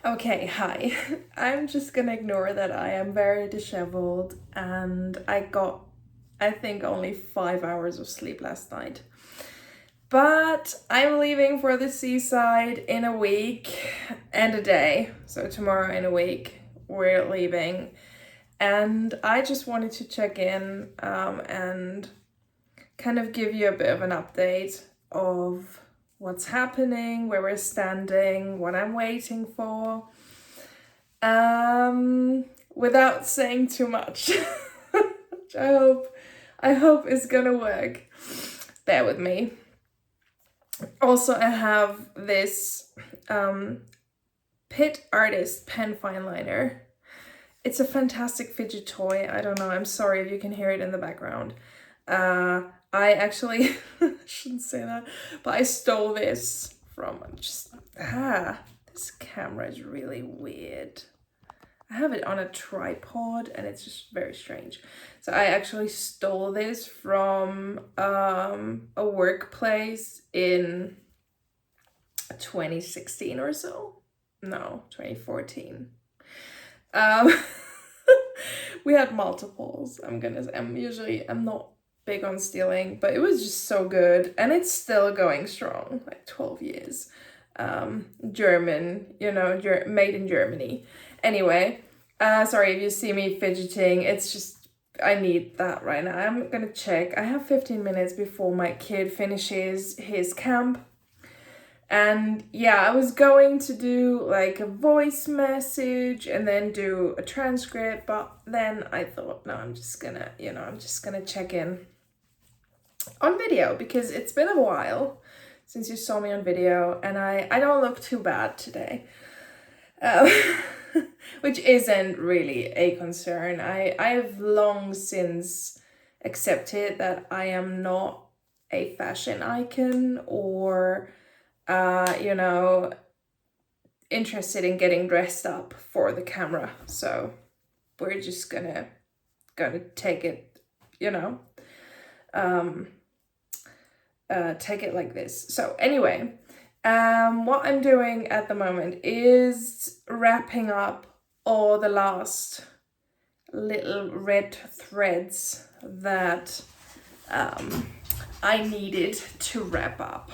Okay, hi. I'm just gonna ignore that I am very disheveled and I got, I think, only 5 hours of sleep last night. But I'm leaving for the seaside in a week and a day. So, tomorrow in a week, we're leaving. And I just wanted to check in and kind of give you a bit of an update of what's happening, where we're standing, what I'm waiting for. Without saying too much. Which I hope is gonna work. Bear with me. Also, I have this Pit Artist pen fine liner. It's a fantastic fidget toy. I don't know, I'm sorry if you can hear it in the background. I actually shouldn't say that, but I stole this from this camera is really weird. I have it on a tripod and it's just very strange. So I actually stole this from a workplace in 2016 or so. No, 2014. We had multiples. I'm not big on stealing, but it was just so good and it's still going strong, like 12 years. German, made in Germany. Anyway, sorry if you see me fidgeting, it's just I need that right now. I'm gonna check. I have 15 minutes before my kid finishes his camp. And yeah, I was going to do like a voice message and then do a transcript, but then I thought, no, I'm just gonna check in on video because it's been a while since you saw me on video and I don't look too bad today. Which isn't really a concern. I have long since accepted that I am not a fashion icon or interested in getting dressed up for the camera. So we're just gonna take it, take it like this. So anyway, what I'm doing at the moment is wrapping up all the last little red threads that I needed to wrap up.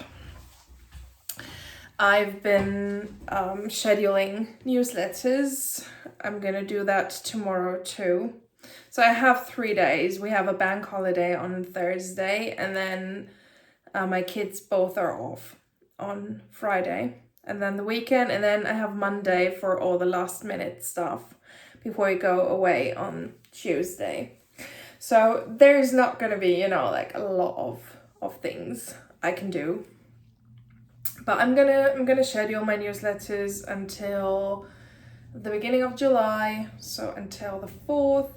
I've been scheduling newsletters. I'm gonna do that tomorrow too. So I have 3 days. We have a bank holiday on Thursday and then my kids both are off on Friday and then the weekend, and then I have Monday for all the last minute stuff before we go away on Tuesday. So there's not gonna be, like a lot of things I can do. But I'm gonna schedule my newsletters until the beginning of July, so until the 4th.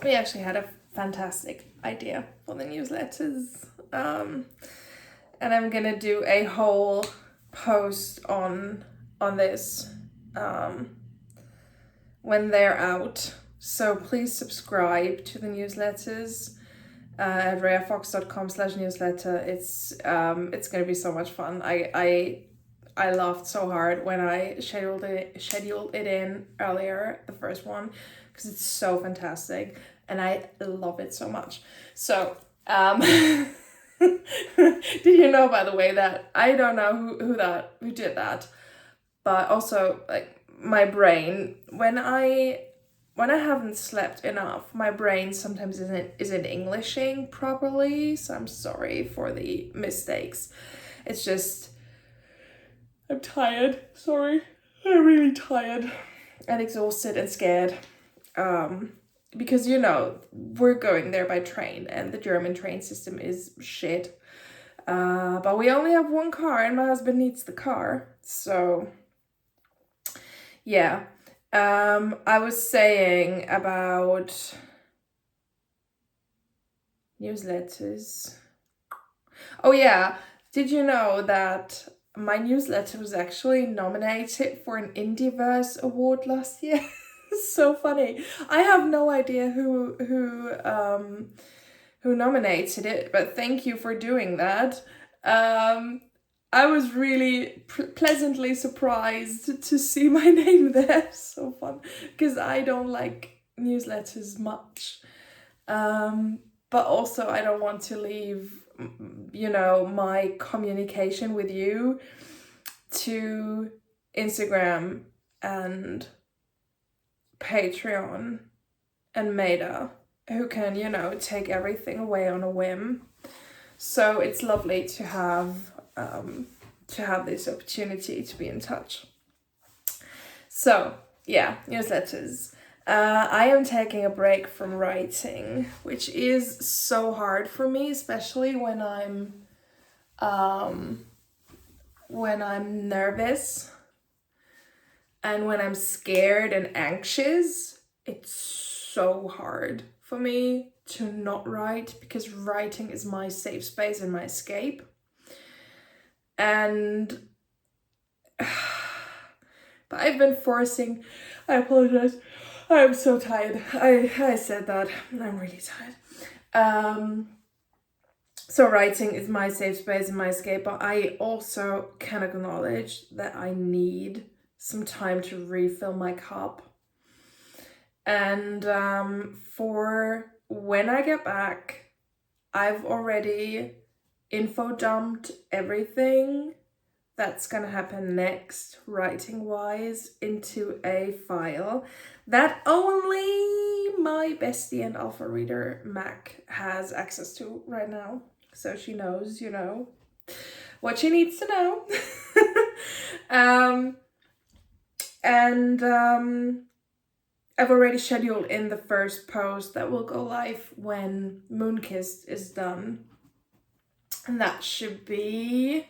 We actually had a fantastic idea for the newsletters. And I'm gonna do a whole post on this when they're out. So please subscribe to the newsletters at rheafox.com/newsletter. It's gonna be so much fun. I laughed so hard when I scheduled it in earlier, the first one, because it's so fantastic and I love it so much. So did you know, by the way, that I don't know who did that, but also like my brain, when I haven't slept enough, my brain sometimes isn't Englishing properly, so I'm sorry for the mistakes. It's just I'm tired. Sorry. I'm really tired and exhausted and scared. Because we're going there by train and the German train system is shit. But we only have one car and my husband needs the car. So yeah. I was saying about newsletters. Oh yeah, did you know that my newsletter was actually nominated for an Indieverse award last year? It's so funny. I have no idea who nominated it, but thank you for doing that. I was really pleasantly surprised to see my name there. So fun, because I don't like newsletters much. But also I don't want to leave, you know, my communication with you to Instagram and Patreon and Meta, who can, you know, take everything away on a whim. So it's lovely to have this opportunity to be in touch. So yeah, newsletters. I am taking a break from writing, which is so hard for me, especially when I'm nervous and when I'm scared and anxious. It's so hard for me to not write, because writing is my safe space and my escape. And but I've been forcing, I apologize, I'm so tired. I said that, I'm really tired. So writing is my safe space and my escape, but I also can acknowledge that I need some time to refill my cup. And for when I get back, I've already info dumped everything that's gonna happen next, writing wise, into a file that only my bestie and alpha reader Mac has access to right now. So she knows, you know, what she needs to know. I've already scheduled in the first post that will go live when Moonkissed is done. And that should be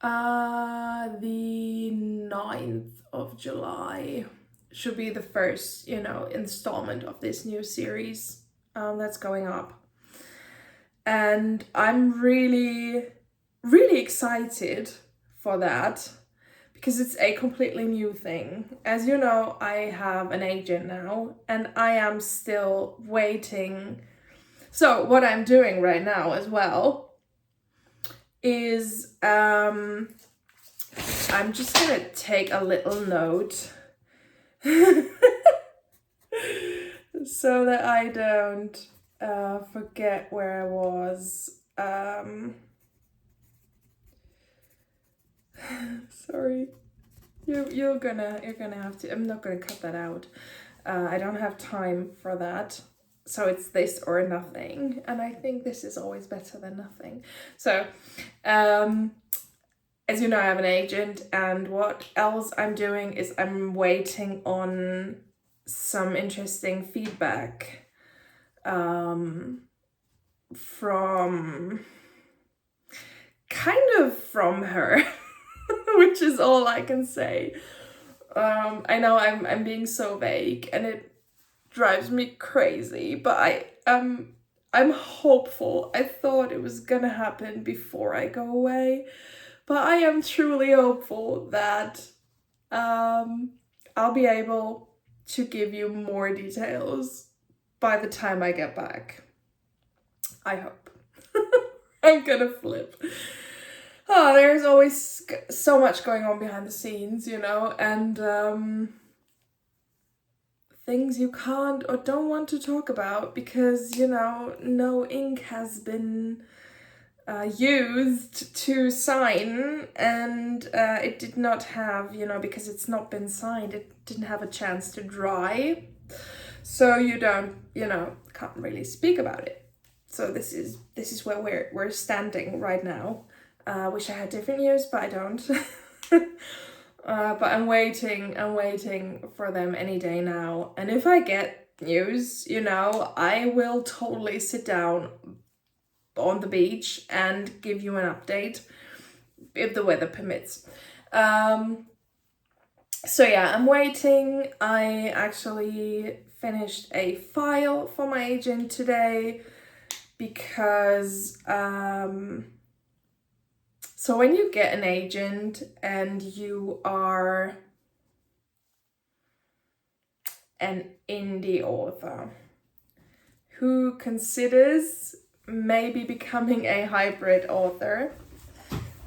the 9th of July. Should be the first, you know, installment of this new series that's going up. And I'm really, really excited for that, because it's a completely new thing. As you know, I have an agent now, and I am still waiting. So what I'm doing right now as well is I'm just gonna take a little note so that I don't forget where I was. Sorry, you're gonna have to. I'm not gonna cut that out. I don't have time for that. So it's this or nothing, and I think this is always better than nothing. So, as you know, I have an agent, and what else I'm doing is I'm waiting on some interesting feedback from her, which is all I can say. I know I'm being so vague, and it drives me crazy, but I'm hopeful. I thought it was gonna happen before I go away, but I am truly hopeful that I'll be able to give you more details by the time I get back. I hope. I'm gonna flip. Oh, there's always so much going on behind the scenes, you know, and things you can't or don't want to talk about because, you know, no ink has been used to sign, and it did not have, you know, because it's not been signed, it didn't have a chance to dry. So you don't, you know, can't really speak about it. So this is where we're standing right now. Wish I had different news, but I don't. But I'm waiting for them any day now. And if I get news, you know, I will totally sit down on the beach and give you an update if the weather permits. So yeah, I'm waiting. I actually finished a file for my agent today because so when you get an agent and you are an indie author who considers maybe becoming a hybrid author,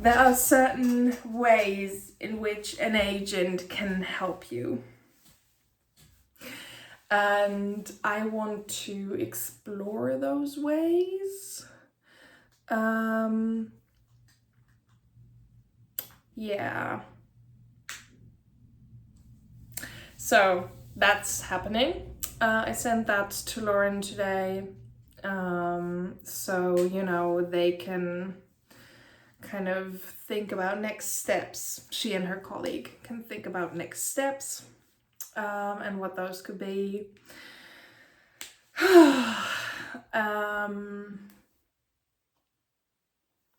there are certain ways in which an agent can help you. And I want to explore those ways. Yeah. So that's happening. I sent that to Lauren today. So, you know, they can kind of think about next steps. She and her colleague can think about next steps, and what those could be.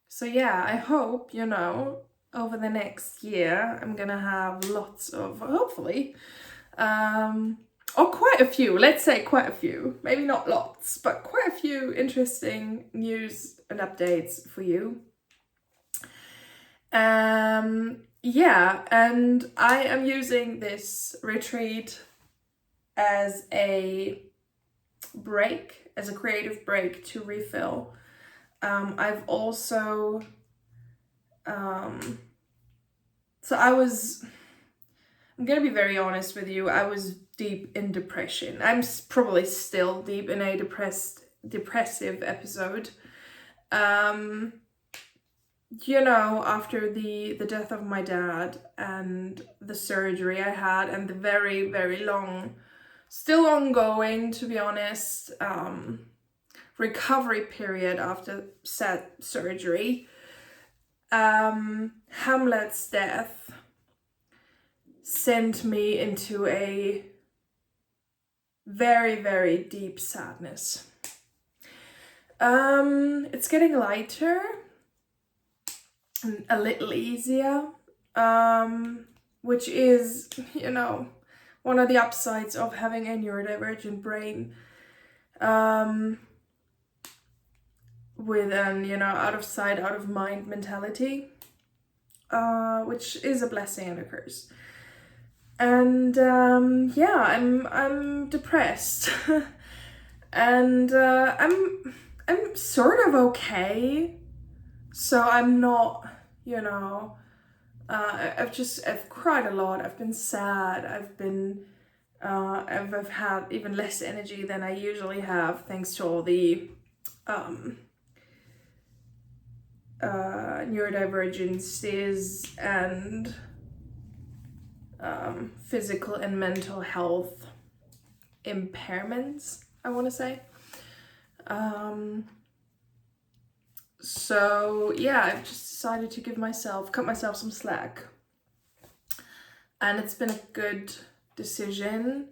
So yeah, I hope, you know, over the next year, I'm gonna have lots of, hopefully, or quite a few, let's say quite a few, maybe not lots, but quite a few interesting news and updates for you. Yeah, and I am using this retreat as a break, as a creative break to refill. I've also, so I'm gonna be very honest with you, I was deep in depression. I'm probably still deep in a depressive episode. You know, after the death of my dad and the surgery I had and the very, very long, still ongoing, to be honest, recovery period after said surgery, Hamlet's death sent me into a very, very deep sadness. It's getting lighter and a little easier, which is, you know, one of the upsides of having a neurodivergent brain, with an, you know, out of sight, out of mind mentality, which is a blessing and a curse. And yeah, I'm depressed, and I'm sort of okay. So I'm not, you know, I've cried a lot. I've been sad. I've had even less energy than I usually have, thanks to all the neurodivergences and physical and mental health impairments, I want to say. So yeah, I've just decided to cut myself some slack, and it's been a good decision.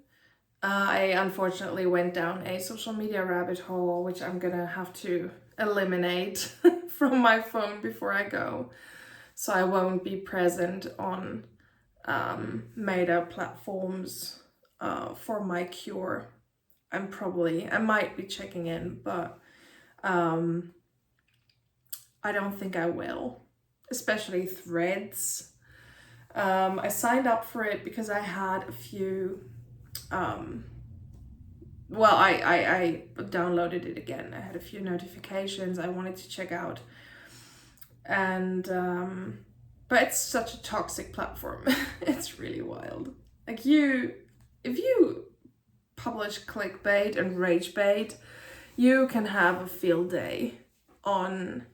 I unfortunately went down a social media rabbit hole, which I'm gonna have to eliminate from my phone before I go, so I won't be present on made up platforms for my cure. I might be checking in, but I don't think I will, especially Threads. I signed up for it because I had a few, well, I downloaded it again. I had a few notifications I wanted to check out. And, but it's such a toxic platform. It's really wild. Like if you publish clickbait and rage bait, you can have a field day on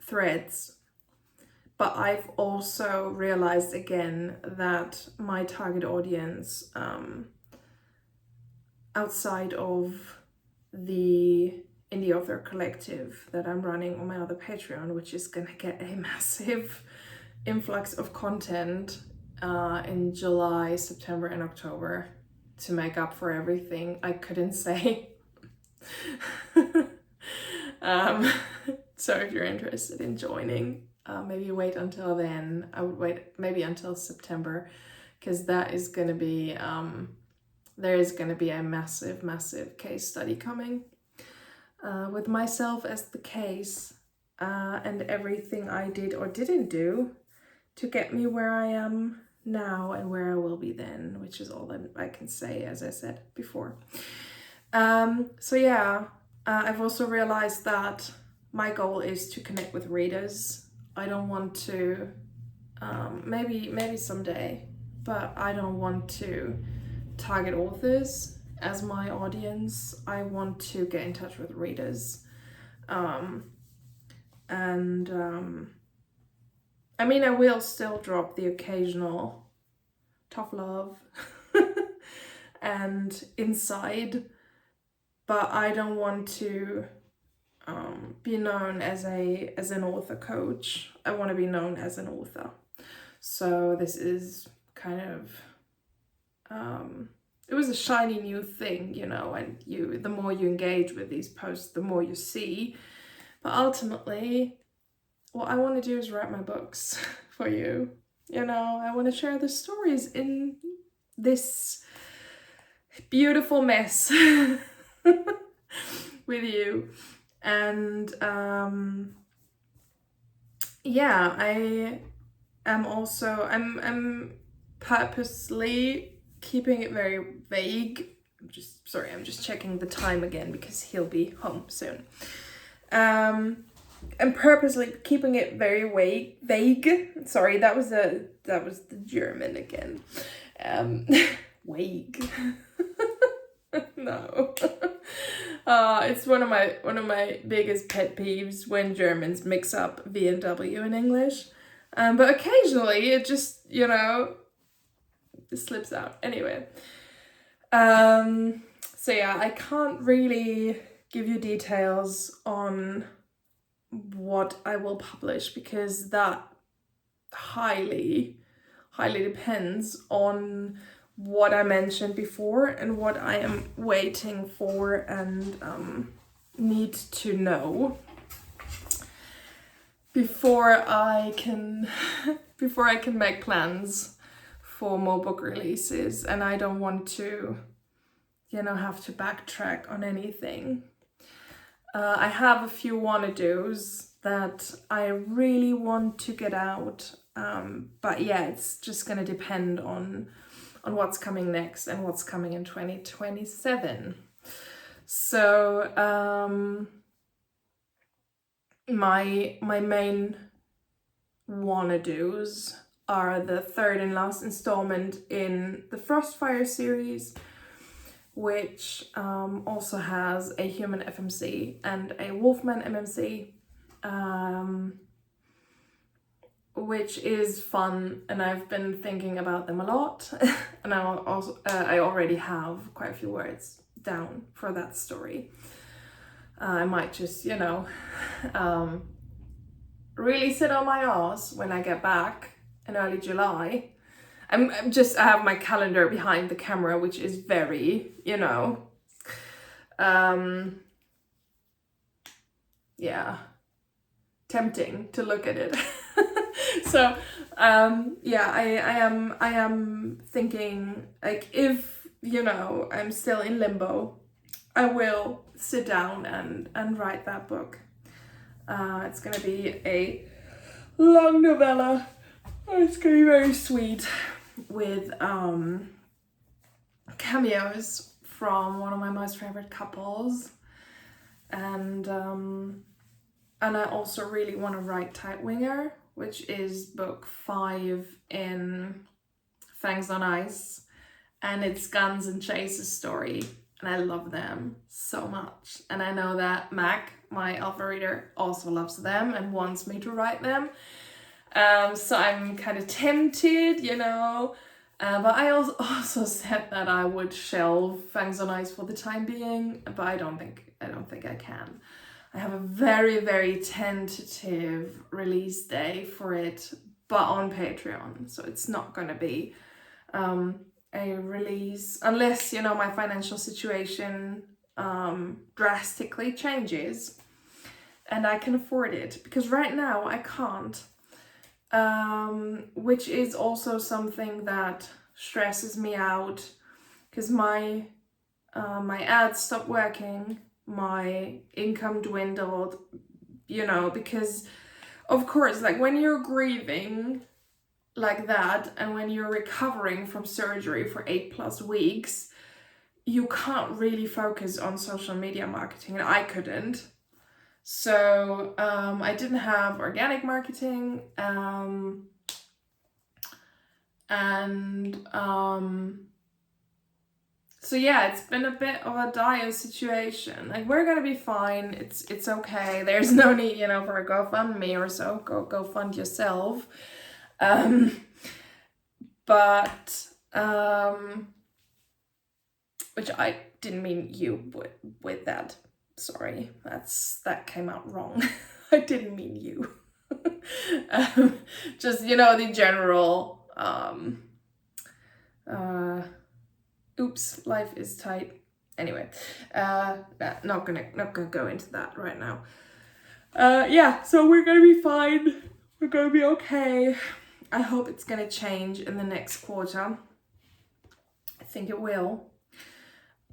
Threads. But I've also realized again that my target audience, outside of the indie author collective that I'm running on my other Patreon, which is gonna get a massive influx of content in July, September, and October to make up for everything I couldn't say. So if you're interested in joining, maybe wait until then. I would wait maybe until September, because that is going to be, there is going to be a massive, massive case study coming with myself as the case, and everything I did or didn't do to get me where I am now and where I will be then, which is all that I can say, as I said before. So yeah, I've also realized that my goal is to connect with readers. I don't want to, maybe someday, but I don't want to target authors as my audience. I want to get in touch with readers. I mean, I will still drop the occasional tough love and inside, but I don't want to be known as an author coach. I want to be known as an author. So this is kind of it was a shiny new thing, you know, and the more you engage with these posts, the more you see. But ultimately, what I want to do is write my books for you. You know, I want to share the stories in this beautiful mess with you. And yeah, I'm purposely keeping it very vague. I'm just checking the time again because he'll be home soon. I'm purposely keeping it very vague. Sorry, that was the German again. Vague. No. It's one of my biggest pet peeves when Germans mix up V and W in English. But occasionally it just, you know, it slips out. Anyway. So yeah, I can't really give you details on what I will publish because that highly depends on what I mentioned before and what I am waiting for and need to know before I can make plans for more book releases, and I don't want to, you know, have to backtrack on anything. I have a few wanna-dos that I really want to get out, but yeah, it's just gonna depend on what's coming next and what's coming in 2027. So my main wanna-dos are the third and last installment in the Frostfire series, which also has a human FMC and a Wolfman MMC, which is fun, and I've been thinking about them a lot. And I already have quite a few words down for that story. I might just, you know, really sit on my ass when I get back in early July. I have my calendar behind the camera, which is very, you know, yeah, tempting to look at it. So, yeah, I am thinking, like, if, you know, I'm still in limbo, I will sit down and write that book. It's gonna be a long novella. It's gonna be very sweet, with cameos from one of my most favorite couples, and I also really want to write Tightwinger, which is book 5 in Fangs on Ice, and it's Guns and Chases story, and I love them so much, and I know that Mac, my alpha reader, also loves them and wants me to write them. So I'm kind of tempted, you know, but I also said that I would shelve Fangs on Ice for the time being, but I don't think I can. I have a very, very tentative release day for it, but on Patreon, so it's not gonna be a release unless, you know, my financial situation drastically changes and I can afford it, because right now I can't. Which is also something that stresses me out, because my ads stopped working, my income dwindled, you know, because of course, like, when you're grieving like that and when you're recovering from surgery for 8+ weeks, you can't really focus on social media marketing, and I couldn't. So I didn't have organic marketing, and so yeah, it's been a bit of a dire situation. Like, we're gonna be fine. It's okay. There's no need, for a GoFundMe or so. Go fund yourself. But which I didn't mean you with that. Sorry, that came out wrong. I didn't mean you. Just the general. Oops, life is tight. Anyway, not gonna go into that right now. Yeah, so we're gonna be fine. We're gonna be okay. I hope it's gonna change in the next quarter. I think it will.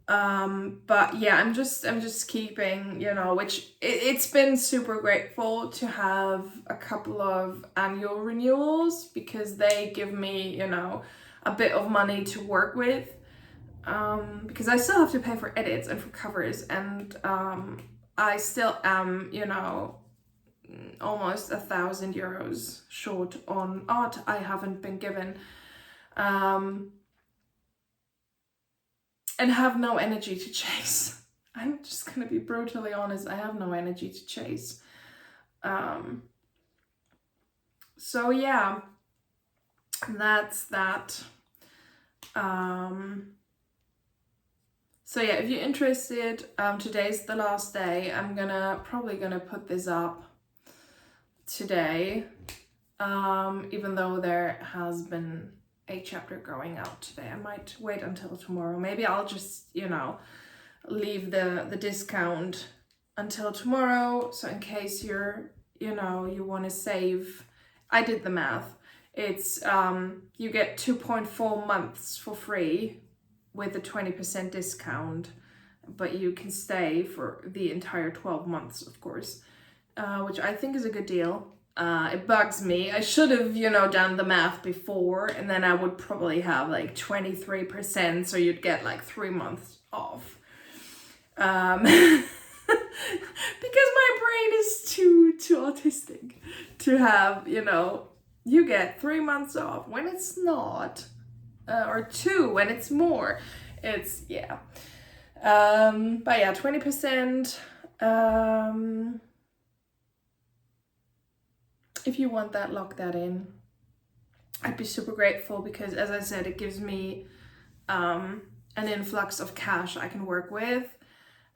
But yeah, I'm just keeping, which it's been super grateful to have a couple of annual renewals, because they give me, a bit of money to work with. Because I still have to pay for edits and for covers, and I still am, almost 1,000 euros short on art I haven't been given. And have no energy to chase. I'm just gonna be brutally honest, I have no energy to chase. So yeah, that's that. So yeah, if you're interested, today's the last day. I'm probably gonna put this up today, even though there has been a chapter going out today. I might wait until tomorrow. Maybe I'll just, leave the discount until tomorrow. So in case you want to save, I did the math. It's, you get 2.4 months for free with a 20% discount, but you can stay for the entire 12 months, of course, which I think is a good deal. It bugs me. I should have, done the math before, and then I would probably have like 23%, so you'd get like 3 months off. Because my brain is too autistic to have, you get 3 months off when it's not, or 2 when it's more. It's, yeah. But yeah, 20%. If you want that, lock that in. I'd be super grateful, because as I said, it gives me an influx of cash I can work with,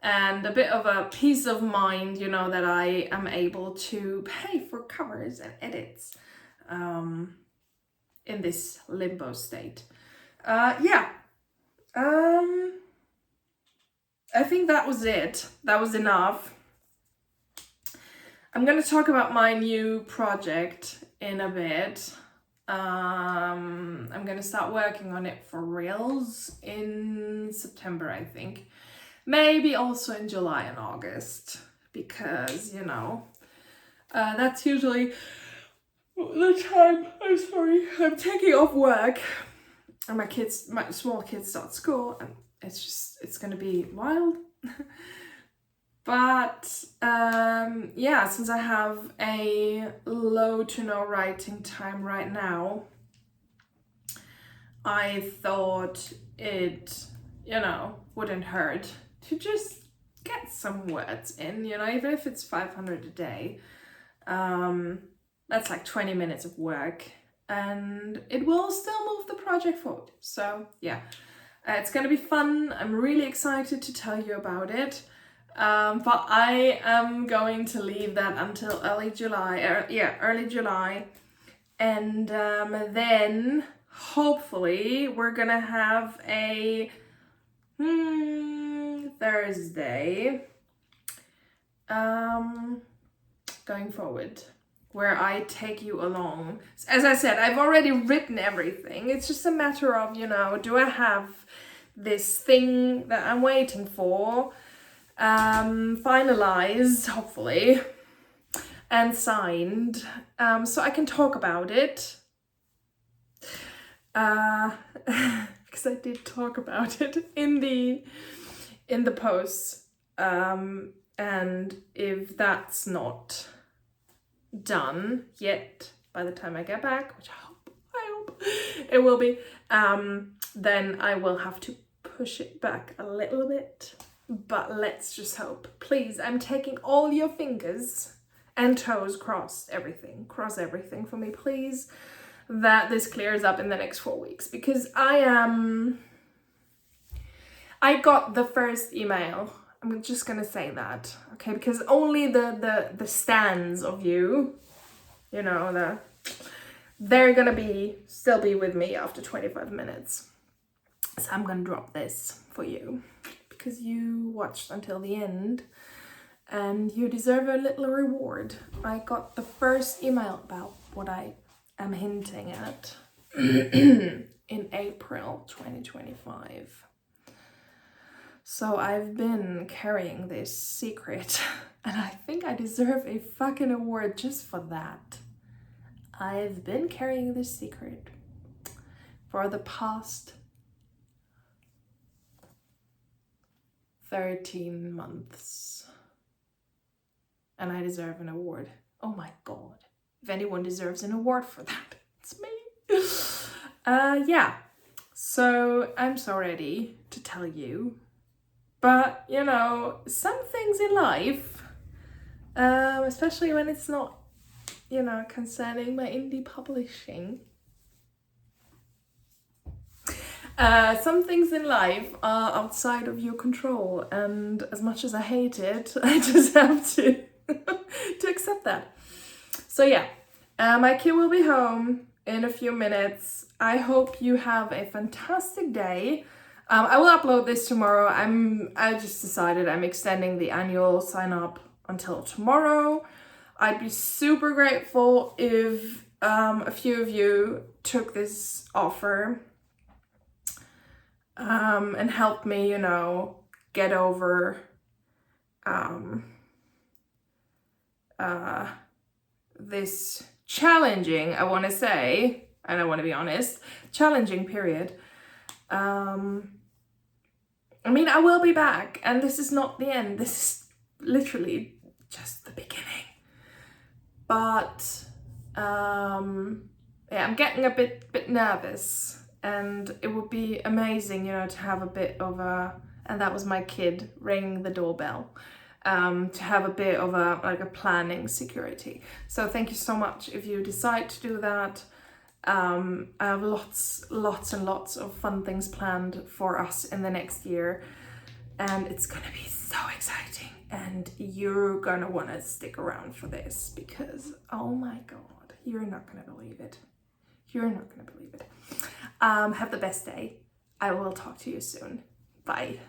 and a bit of a peace of mind, that I am able to pay for covers and edits in this limbo state. Yeah. I think that was it. That was enough. I'm gonna talk about my new project in a bit. I'm gonna start working on it for reals in September, I think. Maybe also in July and August, because, that's usually the time, I'm taking off work, and my small kids start school, and it's gonna be wild. But yeah, since I have a low to no writing time right now, I thought it, wouldn't hurt to just get some words in, even if it's 500 a day. That's like 20 minutes of work, and it will still move the project forward. So yeah, it's gonna be fun. I'm really excited to tell you about it. But I am going to leave that until early July, and then hopefully we're gonna have a Thursday going forward, where I take you along. As I said, I've already written everything. It's just a matter of, do I have this thing that I'm waiting for finalized, hopefully, and signed, so I can talk about it. Because because I did talk about it in the posts. And if that's not done yet by the time I get back, which I hope it will be, then I will have to push it back a little bit. But let's just hope. Please, I'm taking all your fingers and toes, cross everything for me, please, that this clears up in the next 4 weeks, because I got the first email. I'm just gonna say that, okay? Because only the stands of you, you know, they're gonna still be with me after 25 minutes. So I'm gonna drop this for you because you watched until the end and you deserve a little reward. I got the first email about what I am hinting at in April 2025. So I've been carrying this secret and I think I deserve a fucking award just for that. I've been carrying this secret for the past 13 months. And I deserve an award. Oh my God. If anyone deserves an award for that, it's me. Yeah. So I'm so ready to tell you. But, you know, some things in life, especially when it's not, you know, concerning my indie publishing, some things in life are outside of your control, and as much as I hate it, I just have to to accept that. So yeah, my kid will be home in a few minutes. I hope you have a fantastic day. I will upload this tomorrow. I just decided I'm extending the annual sign up until tomorrow. I'd be super grateful if a few of you took this offer and helped me, you know, get over this challenging, I want to say, and I want to be honest, challenging period. I mean, I will be back, and this is not the end. This is literally just the beginning. But yeah, I'm getting a bit nervous, and it would be amazing, you know, to have a bit of a, and that was my kid ringing the doorbell, to have a bit of a planning security. So thank you so much if you decide to do that. I have lots and lots of fun things planned for us in the next year, and it's gonna be so exciting, and you're gonna want to stick around for this because, oh my God, you're not gonna believe it. You're not gonna believe it. Have the best day. I will talk to you soon. Bye.